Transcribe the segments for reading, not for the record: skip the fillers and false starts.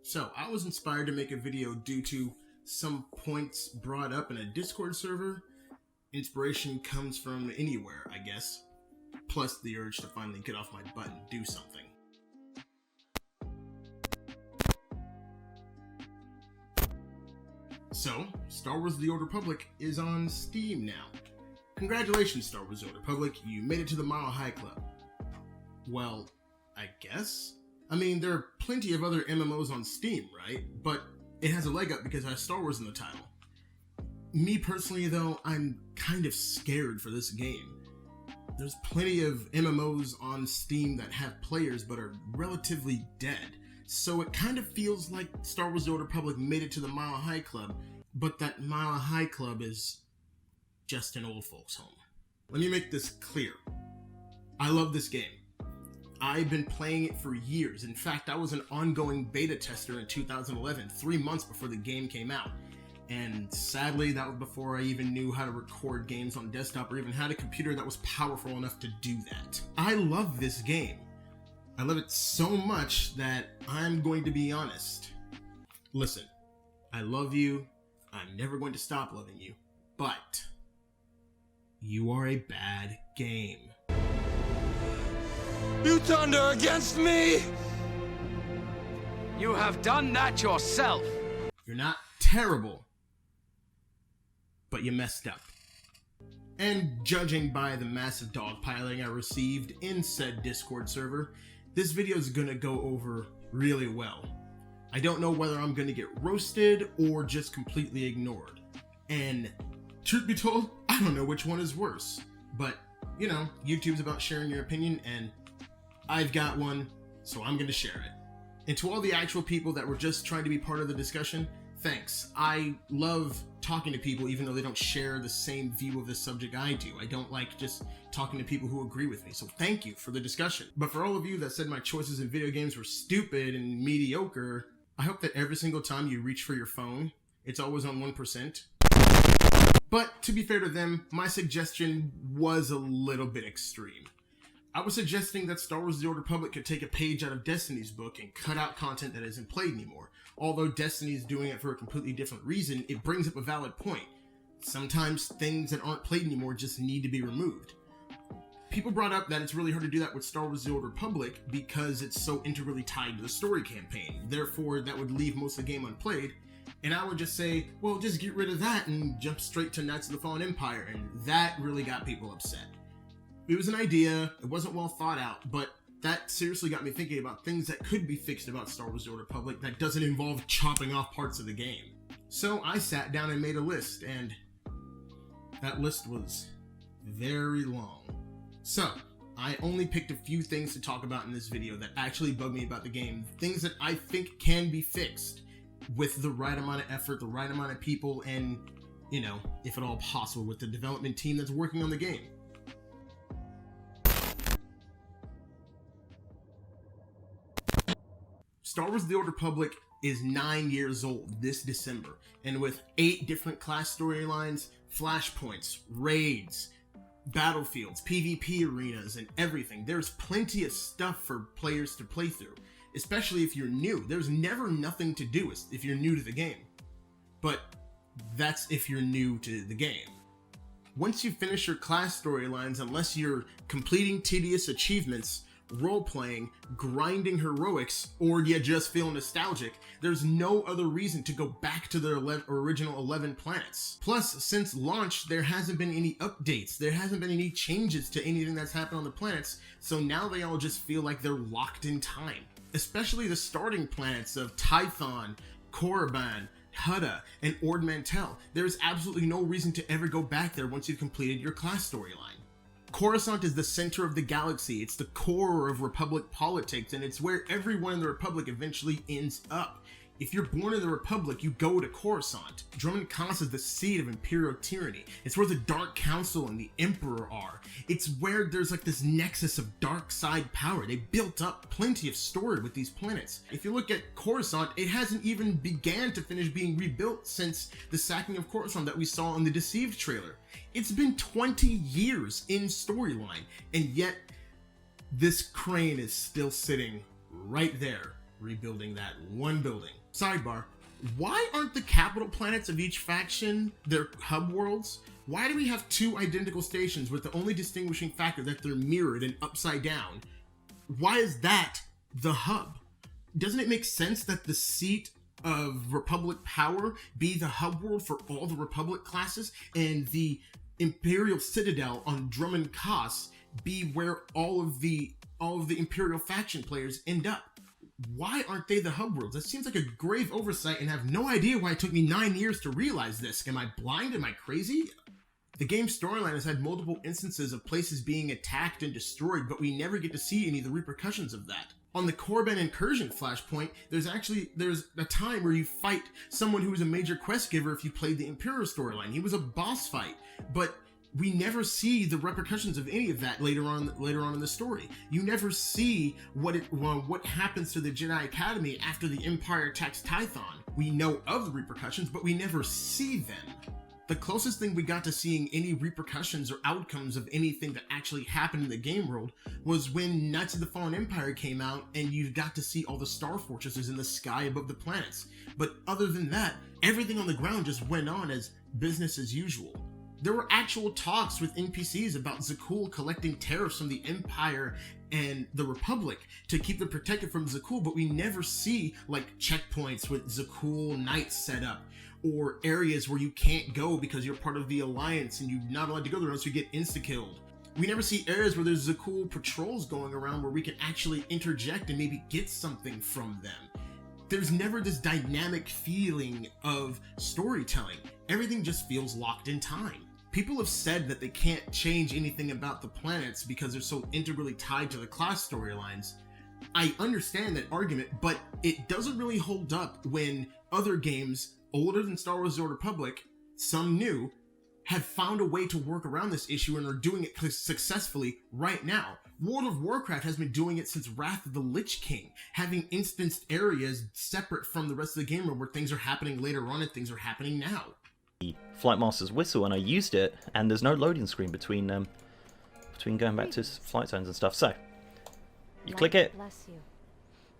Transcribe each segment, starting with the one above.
So I was inspired to make a video due to some points brought up in a Discord server. Inspiration comes from anywhere, I guess. Plus the urge to finally get off my butt and do something. So, Star Wars The Old Republic is on Steam now. Congratulations, Star Wars The Old Republic, you made it to the Mile High Club. Well, I guess? I mean, there are plenty of other MMOs on Steam, right? But it has a leg up because it has Star Wars in the title. Me personally, though, I'm kind of scared for this game. There's plenty of MMOs on Steam that have players but are relatively dead. So it kind of feels like Star Wars The Old Republic made it to the Mile High Club, but that Mile High Club is just an old folks home. Let me make this clear. I love this game. I've been playing it for years. In fact, I was an ongoing beta tester in 2011, 3 months before the game came out. And sadly, that was before I even knew how to record games on desktop or even had a computer that was powerful enough to do that. I love this game. I love it so much that I'm going to be honest. Listen, I love you. I'm never going to stop loving you. But you are a bad game. You thunder against me! You have done that yourself! You're not terrible, but you messed up. And judging by the massive dogpiling I received in said Discord server, this video is gonna go over really well. I don't know whether I'm gonna get roasted or just completely ignored. And truth be told, I don't know which one is worse. But, you know, YouTube's about sharing your opinion, and I've got one, so I'm gonna share it. And to all the actual people that were just trying to be part of the discussion, thanks. I love talking to people even though they don't share the same view of the subject I do. I don't like just talking to people who agree with me, so thank you for the discussion. But for all of you that said my choices in video games were stupid and mediocre, I hope that every single time you reach for your phone, it's always on 1%. But to be fair to them, my suggestion was a little bit extreme. I was suggesting that Star Wars The Old Republic could take a page out of Destiny's book and cut out content that isn't played anymore. Although Destiny's doing it for a completely different reason, it brings up a valid point. Sometimes things that aren't played anymore just need to be removed. People brought up that it's really hard to do that with Star Wars The Old Republic because it's so integrally tied to the story campaign. Therefore, that would leave most of the game unplayed. And I would just say, well, just get rid of that and jump straight to Knights of the Fallen Empire. And that really got people upset. It was an idea, it wasn't well thought out, but that seriously got me thinking about things that could be fixed about Star Wars The Old Republic that doesn't involve chopping off parts of the game. So I sat down and made a list, and that list was very long. So, I only picked a few things to talk about in this video that actually bug me about the game, things that I think can be fixed with the right amount of effort, the right amount of people, and, you know, if at all possible, with the development team that's working on the game. Star Wars The Old Republic is 9 years old this December, and with 8 different class storylines, flashpoints, raids, battlefields, PvP arenas, and everything, there's plenty of stuff for players to play through, especially if you're new. There's never nothing to do if you're new to the game, but that's if you're new to the game. Once you finish your class storylines, unless you're completing tedious achievements, role-playing, grinding heroics, or you just feel nostalgic, there's no other reason to go back to their original 11 planets. Plus, since launch, there hasn't been any updates, there hasn't been any changes to anything that's happened on the planets, so now they all just feel like they're locked in time. Especially the starting planets of Tython, Korriban, Hutta, and Ord Mantell. There's absolutely no reason to ever go back there once you've completed your class storyline. Coruscant is the center of the galaxy, it's the core of Republic politics, and it's where everyone in the Republic eventually ends up. If you're born in the Republic, you go to Coruscant. Dromund Kaas is the seat of Imperial tyranny. It's where the Dark Council and the Emperor are. It's where there's like this nexus of dark side power. They built up plenty of story with these planets. If you look at Coruscant, it hasn't even began to finish being rebuilt since the sacking of Coruscant that we saw in the Deceived trailer. It's been 20 years in storyline, and yet this crane is still sitting right there, rebuilding that one building. Sidebar, why aren't the capital planets of each faction their hub worlds? Why do we have two identical stations with the only distinguishing factor that they're mirrored and upside down? Why is that the hub? Doesn't it make sense that the seat of Republic power be the hub world for all the Republic classes, and the Imperial Citadel on Drummond Kos be where all of the Imperial faction players end up? Why aren't they the hub worlds? That seems like a grave oversight, and I have no idea why it took me 9 years to realize this. Am I blind? Am I crazy? The game's storyline has had multiple instances of places being attacked and destroyed, but we never get to see any of the repercussions of that. On the Korben incursion flashpoint, there's a time where you fight someone who was a major quest giver if you played the Imperial storyline. He was a boss fight, but we never see the repercussions of any of that later on in the story. You never see what happens to the Jedi Academy after the Empire attacks Tython. We know of the repercussions, but we never see them. The closest thing we got to seeing any repercussions or outcomes of anything that actually happened in the game world was when Knights of the Fallen Empire came out and you got to see all the star fortresses in the sky above the planets. But other than that, everything on the ground just went on as business as usual. There were actual talks with NPCs about Zakuul collecting tariffs from the Empire and the Republic to keep them protected from Zakuul, but we never see like checkpoints with Zakuul Knights set up, or areas where you can't go because you're part of the Alliance and you're not allowed to go there unless you get insta-killed. We never see areas where there's Zakuul patrols going around where we can actually interject and maybe get something from them. There's never this dynamic feeling of storytelling. Everything just feels locked in time. People have said that they can't change anything about the planets because they're so integrally tied to the class storylines. I understand that argument, but it doesn't really hold up when other games older than Star Wars: The Old Republic, some new, have found a way to work around this issue and are doing it successfully right now. World of Warcraft has been doing it since Wrath of the Lich King, having instanced areas separate from the rest of the game where things are happening later on and things are happening now. The Flight Master's whistle, and I used it, and there's no loading screen between going back to flight zones and stuff. So you click it,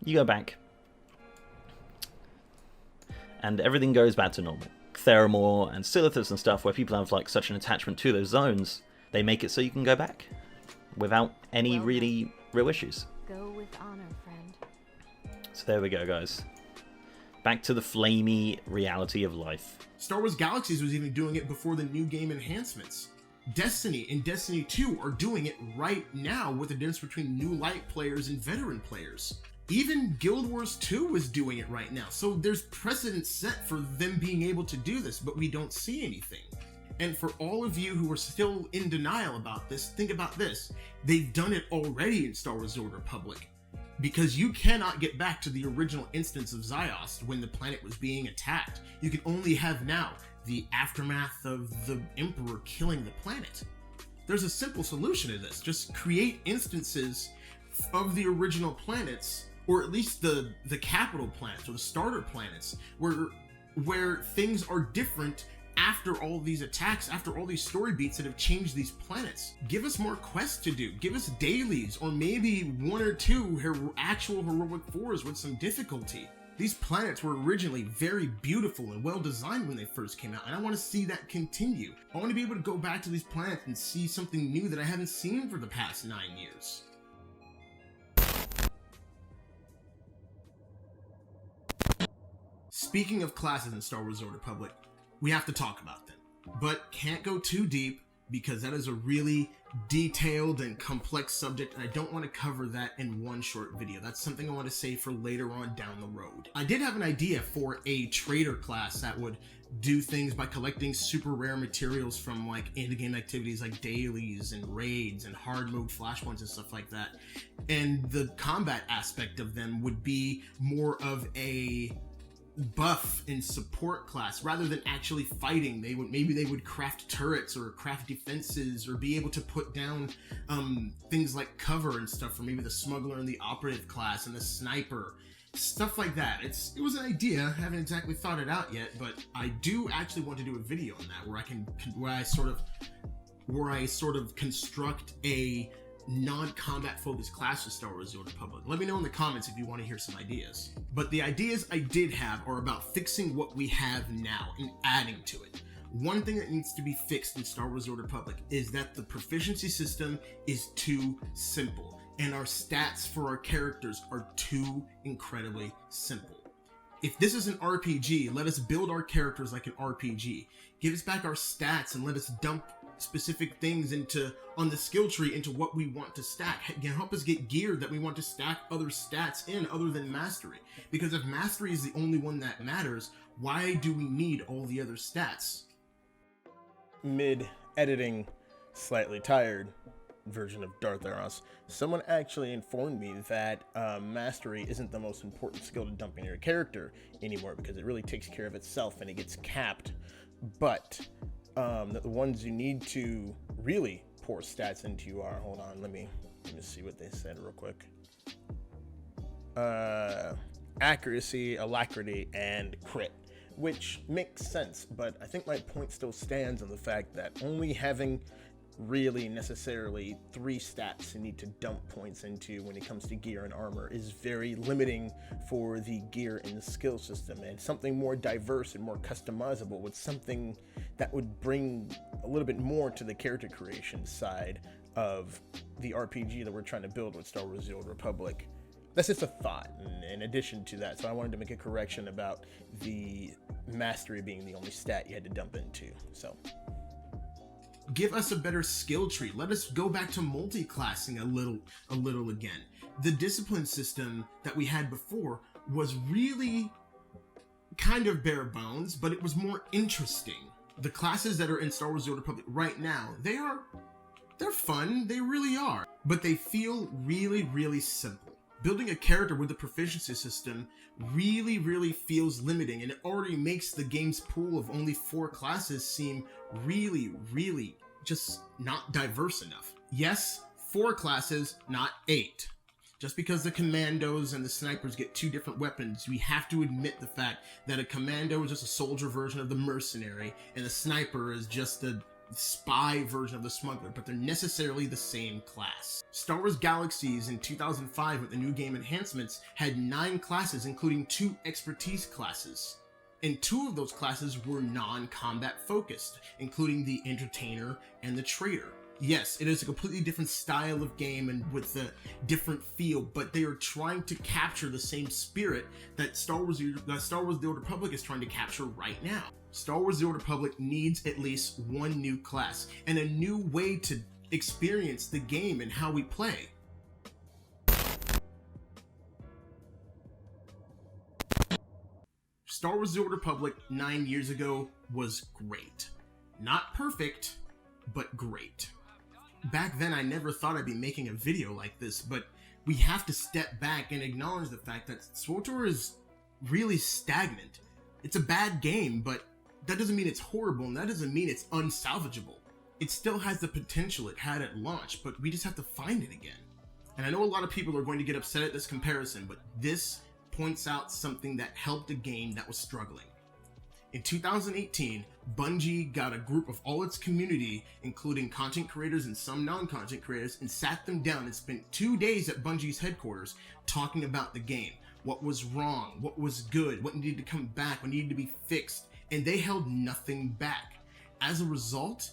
you go back, and everything goes back to normal. Theramore and Silithus and stuff, where people have like such an attachment to those zones, they make it so you can go back without any real issues. Go with honor, friend. So there we go, guys. Back to the flamey reality of life. Star Wars Galaxies was even doing it before the new game enhancements. Destiny and Destiny 2 are doing it right now with the difference between new light players and veteran players. Even Guild Wars 2 is doing it right now, so there's precedent set for them being able to do this, but we don't see anything. And for all of you who are still in denial about this, think about this. They've done it already in Star Wars: The Old Republic. Because you cannot get back to the original instance of Ziost when the planet was being attacked. You can only have now the aftermath of the Emperor killing the planet. There's a simple solution to this. Just create instances of the original planets, or at least the capital planets or the starter planets, where things are different after all these attacks, after all these story beats that have changed these planets. Give us more quests to do. Give us dailies, or maybe one or two actual heroic 4s with some difficulty. These planets were originally very beautiful and well designed when they first came out, and I want to see that continue. I want to be able to go back to these planets and see something new that I haven't seen for the past 9 years. Speaking of classes in Star Wars: The Old Republic, we have to talk about them, but can't go too deep because that is a really detailed and complex subject, and I don't want to cover that in one short video. That's something I want to save for later on down the road. I did have an idea for a trader class that would do things by collecting super rare materials from like end-game activities like dailies and raids and hard mode flashpoints and stuff like that. And the combat aspect of them would be more of a buff and support class rather than actually fighting. Maybe they would craft turrets or craft defenses or be able to put down things like cover and stuff for maybe the smuggler and the operative class and the sniper, stuff like that. It was an idea. I haven't exactly thought it out yet, but I do actually want to do a video on that where I sort of construct a non-combat focused class of Star Wars: The Old Republic? Let me know in the comments if you want to hear some ideas. But the ideas I did have are about fixing what we have now and adding to it. One thing that needs to be fixed in Star Wars: The Old Republic is that the proficiency system is too simple, and our stats for our characters are too incredibly simple. If this is an RPG, let us build our characters like an RPG. Give us back our stats and let us dump specific things on the skill tree into what we want to stack. Help us get gear that we want to stack other stats in other than mastery. Because if mastery is the only one that matters, why do we need all the other stats? Mid-editing, slightly tired version of Darth Eros, someone actually informed me that mastery isn't the most important skill to dump in your character anymore, because it really takes care of itself and it gets capped. But that the ones you need to really pour stats into are, hold on, let me see what they said real quick. Accuracy, alacrity, and crit, which makes sense, but I think my point still stands on the fact that only having really necessarily 3 stats you need to dump points into when it comes to gear and armor is very limiting for the gear and skill system, and something more diverse and more customizable with something that would bring a little bit more to the character creation side of the RPG that we're trying to build with Star Wars: The Old Republic. That's just a thought in addition to that, so I wanted to make a correction about the mastery being the only stat you had to dump into. So give us a better skill tree. Let us go back to multi-classing a little again. The discipline system that we had before was really kind of bare bones, but it was more interesting. The classes that are in Star Wars: The Old Republic right now, they're fun, they really are, but they feel really, really simple. Building a character with a proficiency system really feels limiting, and it already makes the game's pool of only 4 classes seem really just not diverse enough. Yes, 4 classes, not 8. Just because the commandos and the snipers get 2 different weapons, we have to admit the fact that a commando is just a soldier version of the mercenary, and the sniper is just a spy version of the smuggler, but they're necessarily the same class. Star Wars Galaxies in 2005 with the new game enhancements had 9 classes, including 2 expertise classes. And 2 of those classes were non-combat focused, including the entertainer and the trader. Yes, it is a completely different style of game and with a different feel, but they are trying to capture the same spirit that Star Wars: The Old Republic is trying to capture right now. Star Wars: The Old Republic needs at least 1 new class and a new way to experience the game and how we play. Star Wars: The Old Republic 9 years ago was great. Not perfect, but great. Back then I never thought I'd be making a video like this, but we have to step back and acknowledge the fact that SWTOR is really stagnant. It's a bad game, but that doesn't mean it's horrible, and that doesn't mean it's unsalvageable. It still has the potential it had at launch, but we just have to find it again. And I know a lot of people are going to get upset at this comparison, but this points out something that helped a game that was struggling. In 2018, Bungie got a group of all its community, including content creators and some non-content creators, and sat them down and spent 2 days at Bungie's headquarters talking about the game. What was wrong, what was good, what needed to come back, what needed to be fixed, and they held nothing back. As a result,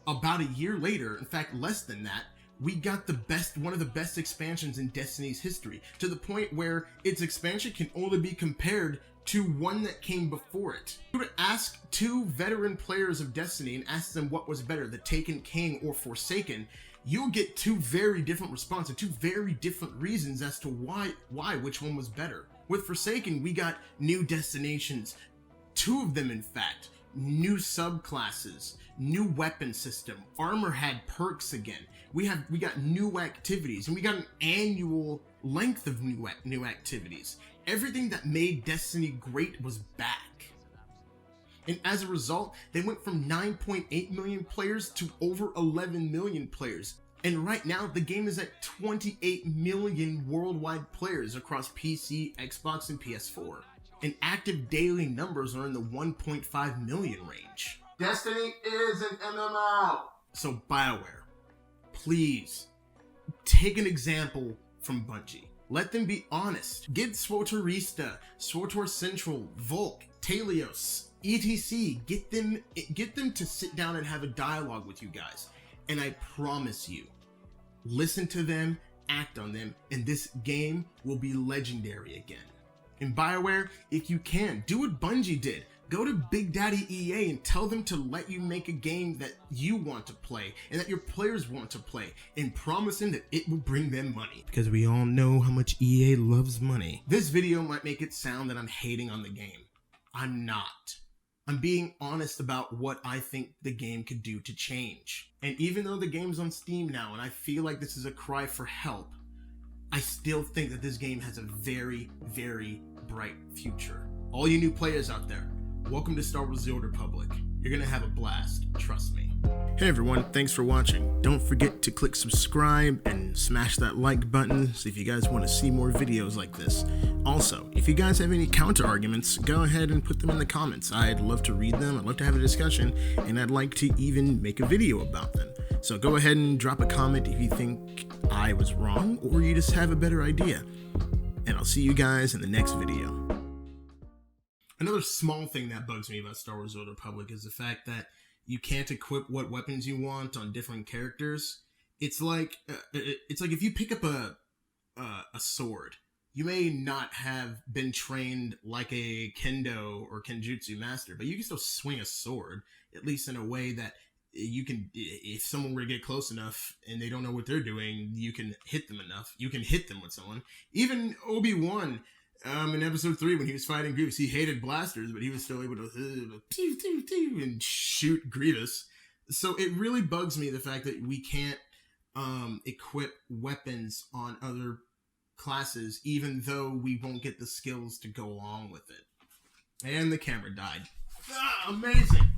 about a year later, in fact less than that, we got one of the best expansions in Destiny's history, to the point where its expansion can only be compared to one that came before it. If you were to ask 2 veteran players of Destiny and ask them what was better, the Taken King or Forsaken, you'll get 2 very different responses, 2 very different reasons as to why which one was better. With Forsaken, we got new destinations, 2 of them in fact, new subclasses, new weapon system, armor had perks again. We got new activities, and we got an annual length of new activities. Everything that made Destiny great was back. And as a result, they went from 9.8 million players to over 11 million players. And right now, the game is at 28 million worldwide players across PC, Xbox, and PS4. And active daily numbers are in the 1.5 million range. Destiny is an MMO! So BioWare, please, Take an example from Bungie. Let them be honest. Get Swtorista, SWTOR Central, Vulkk, Telios, etc. Get them to sit down and have a dialogue with you guys. And I promise you, listen to them, act on them, and this game will be legendary again. And BioWare, if you can, do what Bungie did. Go to Big Daddy EA and tell them to let you make a game that you want to play and that your players want to play, and promise them that it will bring them money. Because we all know how much EA loves money. This video might make it sound that I'm hating on the game. I'm not. I'm being honest about what I think the game could do to change. And even though the game's on Steam now and I feel like this is a cry for help, I still think that this game has a very, very bright future. All you new players out there, welcome to Star Wars: The Old Republic. You're gonna have a blast, trust me. Hey everyone, thanks for watching. Don't forget to click subscribe and smash that like button if you guys want to see more videos like this. Also, if you guys have any counter arguments, go ahead and put them in the comments. I'd love to read them, I'd love to have a discussion, and I'd like to even make a video about them. So go ahead and drop a comment if you think I was wrong or you just have a better idea. And I'll see you guys in the next video. Another small thing that bugs me about Star Wars: The Old Republic is the fact that you can't equip what weapons you want on different characters. It's like if you pick up a sword, you may not have been trained like a kendo or kenjutsu master, but you can still swing a sword, at least in a way that you can, if someone were to get close enough and they don't know what they're doing, you can hit them enough. You can hit them with someone. Even Obi-Wan, in episode 3, when he was fighting Grievous, he hated blasters, but he was still able to and shoot Grievous. So it really bugs me, the fact that we can't equip weapons on other classes, even though we won't get the skills to go along with it. And the camera died. Ah, amazing!